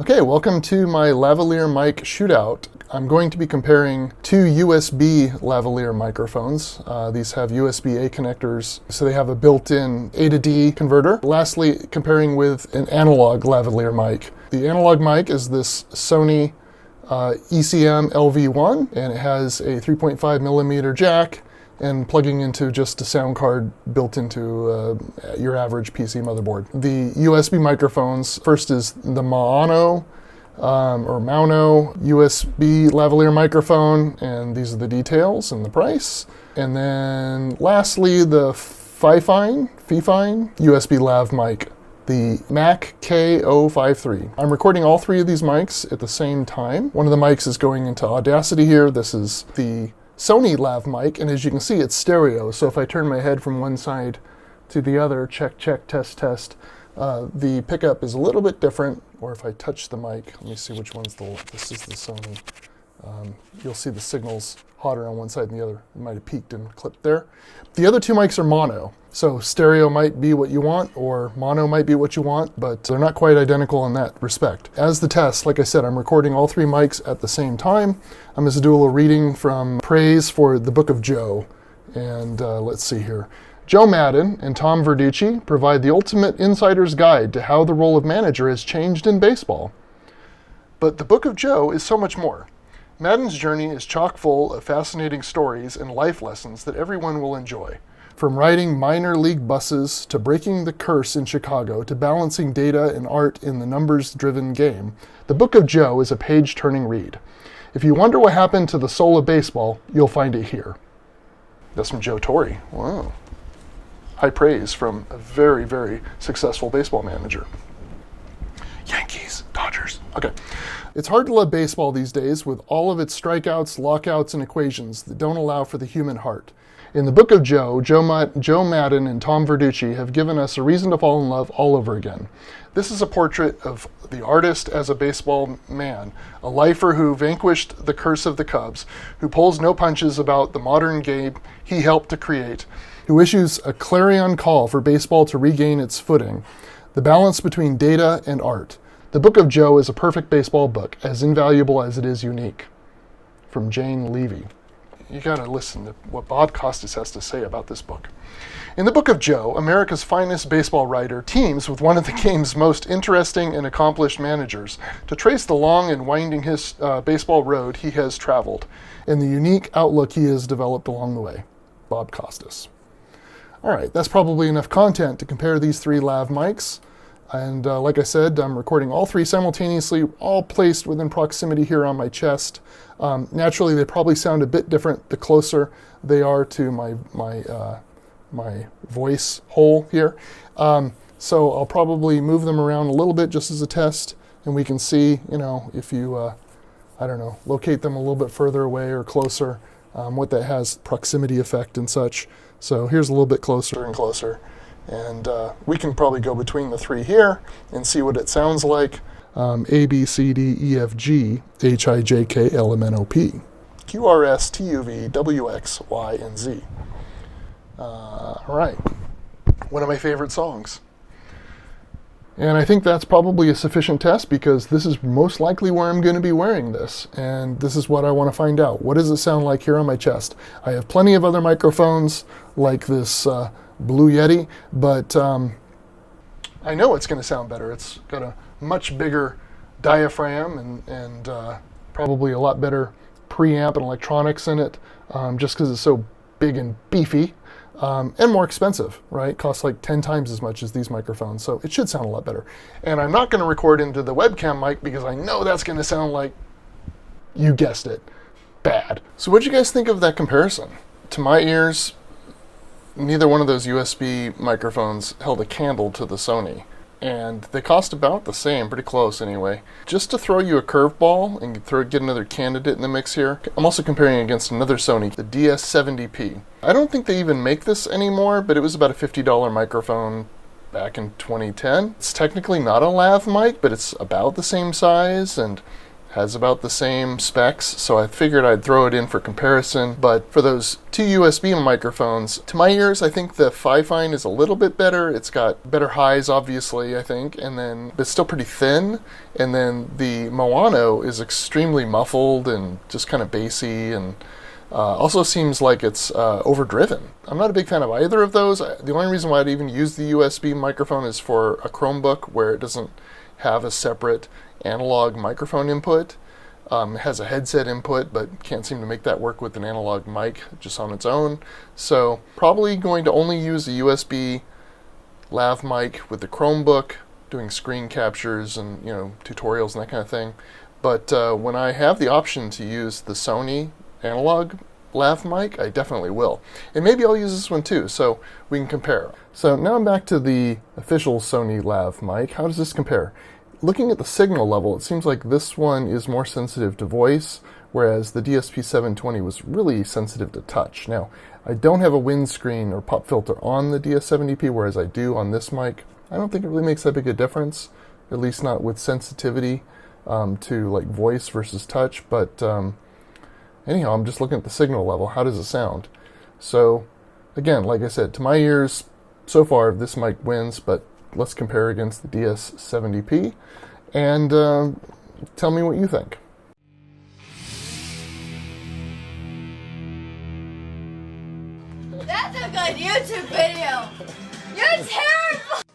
Okay, welcome to my lavalier mic shootout. I'm going to be comparing two USB lavalier microphones. These have USB-A connectors, so they have a built-in A to D converter. Lastly, comparing with an analog lavalier mic. The analog mic is this Sony ECM-LV1, and it has a 3.5 millimeter jack and plugging into just a sound card built into your average PC motherboard. The USB microphones, first is the Maono USB lavalier microphone, and these are the details and the price. And then lastly, the Fifine USB lav mic, the Mac-K053. I'm recording all three of these mics at the same time. One of the mics is going into Audacity here. This is the Sony lav mic, and as you can see, it's stereo. So if I turn my head from one side to the other, check, test, the pickup is a little bit different. Or if I touch the mic, let me see which one's this is the Sony. You'll see the signal's hotter on one side than the other. It might have peaked and clipped there. The other two mics are mono. So stereo might be what you want, or mono might be what you want, but they're not quite identical in that respect. As the test, like I said, I'm recording all three mics at the same time. I'm going to do a little reading from praise for the Book of Joe. And let's see here. Joe Maddon and Tom Verducci provide the ultimate insider's guide to how the role of manager has changed in baseball. But the Book of Joe is so much more. Maddon's journey is chock full of fascinating stories and life lessons that everyone will enjoy. From riding minor league buses to breaking the curse in Chicago to balancing data and art in the numbers-driven game, the Book of Joe is a page-turning read. If you wonder what happened to the soul of baseball, you'll find it here. That's from Joe Torre. Wow. High praise from a very, very successful baseball manager. Yankees, Dodgers. Okay. It's hard to love baseball these days with all of its strikeouts, lockouts, and equations that don't allow for the human heart. In the Book of Joe, Joe Maddon and Tom Verducci have given us a reason to fall in love all over again. This is a portrait of the artist as a baseball man, a lifer who vanquished the curse of the Cubs, who pulls no punches about the modern game he helped to create, who issues a clarion call for baseball to regain its footing, the balance between data and art. The Book of Joe is a perfect baseball book, as invaluable as it is unique. From Jane Levy. You gotta listen to what Bob Costas has to say about this book. In the Book of Joe, America's finest baseball writer teams with one of the game's most interesting and accomplished managers to trace the long and winding baseball road he has traveled and the unique outlook he has developed along the way. Bob Costas. All right, that's probably enough content to compare these three lav mics. And like I said, I'm recording all three simultaneously, all placed within proximity here on my chest. Naturally, they probably sound a bit different the closer they are to my voice hole here. So I'll probably move them around a little bit just as a test, and we can see, if you, locate them a little bit further away or closer, what that has, proximity effect and such. So here's a little bit closer and closer. And we can probably go between the three here and see what it sounds like. A, B, C, D, E, F, G, H, I, J, K, L, M, N, O, P. Q, R, S, T, U, V, W, X, Y, and Z. All right. One of my favorite songs. And I think that's probably a sufficient test because this is most likely where I'm going to be wearing this. And this is what I want to find out. What does it sound like here on my chest? I have plenty of other microphones like this Blue Yeti, but I know it's going to sound better. It's got a much bigger diaphragm and probably a lot better preamp and electronics in it, just because it's so big and beefy, and more expensive, right? It costs like 10 times as much as these microphones, so it should sound a lot better. And I'm not going to record into the webcam mic because I know that's going to sound like, you guessed it, bad. So what do you guys think of that comparison? To my ears, neither one of those USB microphones held a candle to the Sony. And they cost about the same, pretty close anyway. Just to throw you a curveball and get another candidate in the mix here, I'm also comparing against another Sony, the DS70P. I don't think they even make this anymore, but it was about a $50 microphone back in 2010. It's technically not a lav mic, but it's about the same size, and has about the same specs, so I figured I'd throw it in for comparison. But for those two USB microphones, to my ears, I think the Fifine is a little bit better. It's got better highs, obviously, I think, and then it's still pretty thin. And then the Maono is extremely muffled and just kind of bassy, and also seems like it's overdriven. I'm not a big fan of either of those. The only reason why I'd even use the USB microphone is for a Chromebook where it doesn't have a separate analog microphone input. It has a headset input, but can't seem to make that work with an analog mic just on its own. So probably going to only use a USB lav mic with the Chromebook, doing screen captures and tutorials and that kind of thing. But when I have the option to use the Sony analog lav mic, I definitely will. And maybe I'll use this one too, so we can compare. So now I'm back to the official Sony lav mic. How does this compare? Looking at the signal level, it seems like this one is more sensitive to voice, whereas the DSP-720 was really sensitive to touch. Now, I don't have a windscreen or pop filter on the DS70P, whereas I do on this mic. I don't think it really makes that big a difference, at least not with sensitivity to like voice versus touch. But anyhow, I'm just looking at the signal level. How does it sound? So again, like I said, to my ears, so far this mic wins, but let's compare against the DS70P and tell me what you think. That's a good YouTube video. You're terrible.